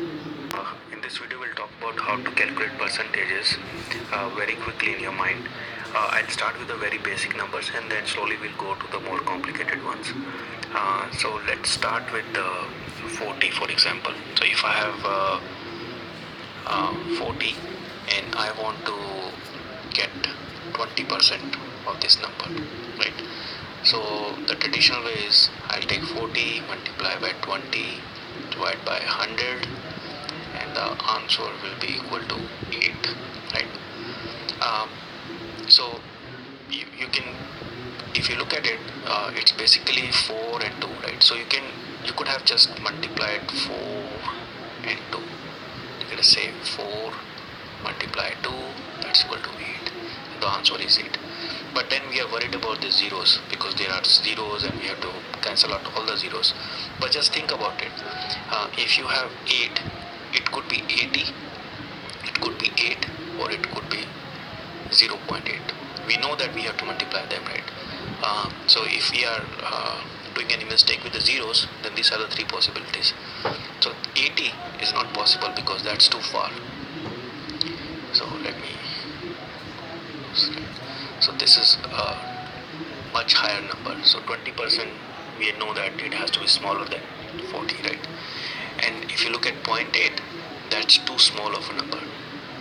In this video, we'll talk about how to calculate percentages very quickly in your mind. I'll start with the very basic numbers and then slowly we'll go to the more complicated ones. So let's start with 40, for example. So if I have 40 and I want to get 20% of this number, right? So the traditional way is I'll take 40, multiply by 20, divide by 100, and the answer will be equal to 8, right? um, so you can, if you look at it, it's basically 4 and 2, right? So you could have just multiplied 4 and 2. You can say 4 multiply 2, that's equal to 8. The answer is 8. But then we are worried about the zeros because there are zeros and we have to cancel out all the zeros. But just think about it. If you have 8, it could be 80, it could be 8, or it could be 0.8. We know that we have to multiply them, right? So if we are doing any mistake with the zeros, then these are the three possibilities. So 80 is not possible because that's too far. So let me, so this is a much higher number. So 20%, we know that it has to be smaller than 40, right? And if you look at 0.8, that's too small of a number.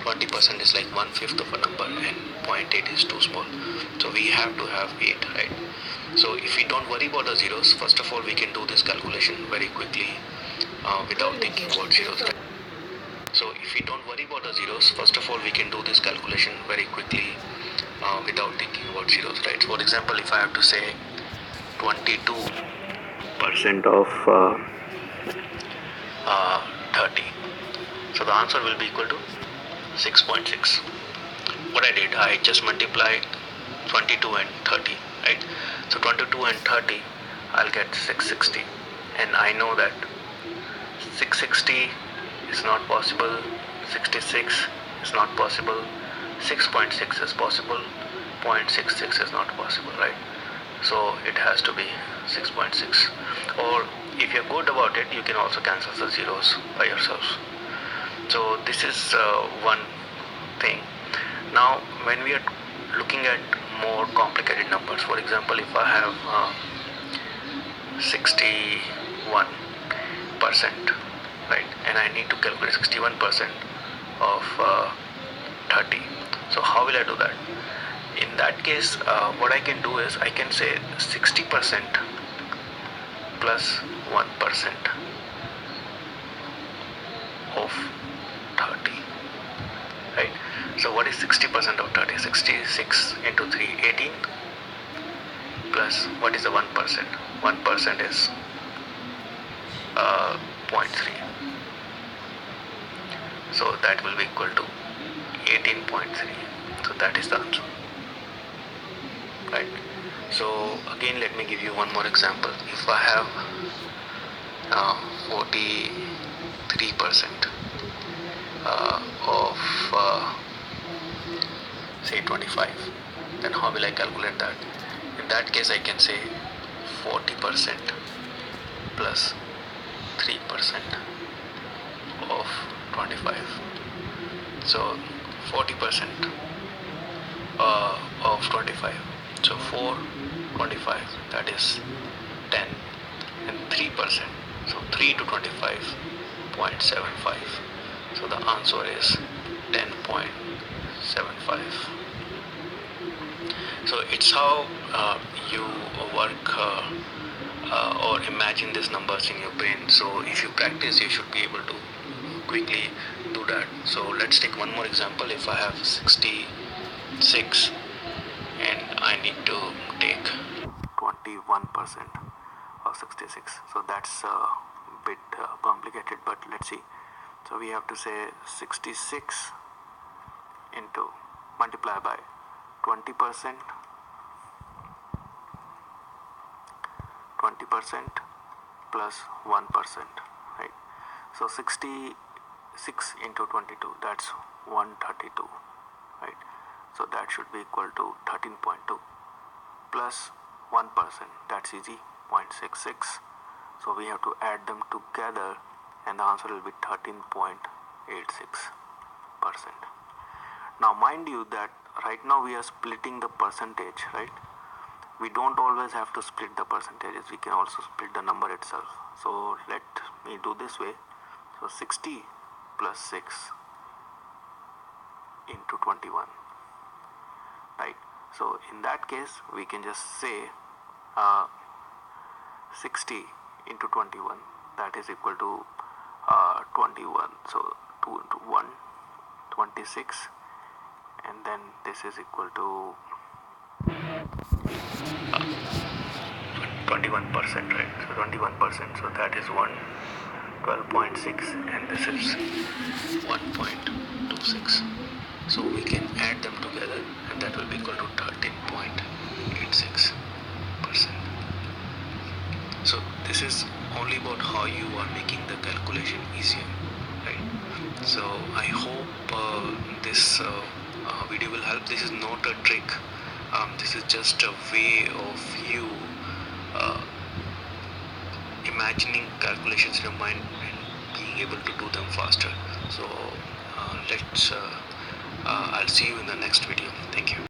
20% is like 1/5 of a number and 0.8 is too small. So we have to have 8, right? So if we don't worry about the zeros, first of all, we can do this calculation very quickly without thinking about zeros. So if we don't worry about the zeros, first of all, we can do this calculation very quickly without thinking about zeros, right? For example, if I have to say 22% of 30, so the answer will be equal to 6.6. What I did, I just multiplied 22 and 30, right? So 22 and 30, I'll get 660. And I know that 660 is not possible, 66 is not possible, 6.6 is possible, 0.66 is not possible, right? So it has to be 6.6. Or if you're good about it, you can also cancel the zeros by yourselves. So this is one thing. Now when we are looking at more complicated numbers, for example, if I have 61%, right, and I need to calculate 61% of 30, so how will I do that? In that case, what I can do is I can say 60% plus 1% of 30, right? So what is 60% of 30? 66 into 3, 18, plus what is the 1%? 1% is 0.3. So that will be equal to 18.3. So that is the answer, right? So again, let me give you one more example. If I have 43% of say 25, then how will I calculate that? In that case, I can say 40% plus 3% of 25. So 40% of 25. So 4 25, that is 10, and 3%. So 3 to 25, 0.75. So the answer is 10.75. So it's how you work or imagine these numbers in your brain. So if you practice, you should be able to quickly do that. So let's take one more example. If I have 66 and I need to take 21% of 66, so that's a bit complicated, but let's see. So we have to say 66 into multiply by 20%, 20% plus 1%, right? So 66 into 22, that's 132, right? So that should be equal to 13.2 plus 1%, that's easy, 0.66. So we have to add them together and the answer will be 13.86%. Now mind you that right now we are splitting the percentage, right? We don't always have to split the percentages, we can also split the number itself. So let me do this way. So 60 plus 6 into 21, right? So in that case we can just say 60 into 21, that is equal to 21. So 2 into 1, 26, and then this is equal to 21%, right? So 21%, so that is 12.6, and this is 1.26. So we can add them together, and that will be equal to 13.86%. So this is only about how you are making the calculation easier, right? So I hope this video will help. This is not a trick. This is just a way of you imagining calculations in your mind and being able to do them faster. So I'll see you in the next video. Thank you.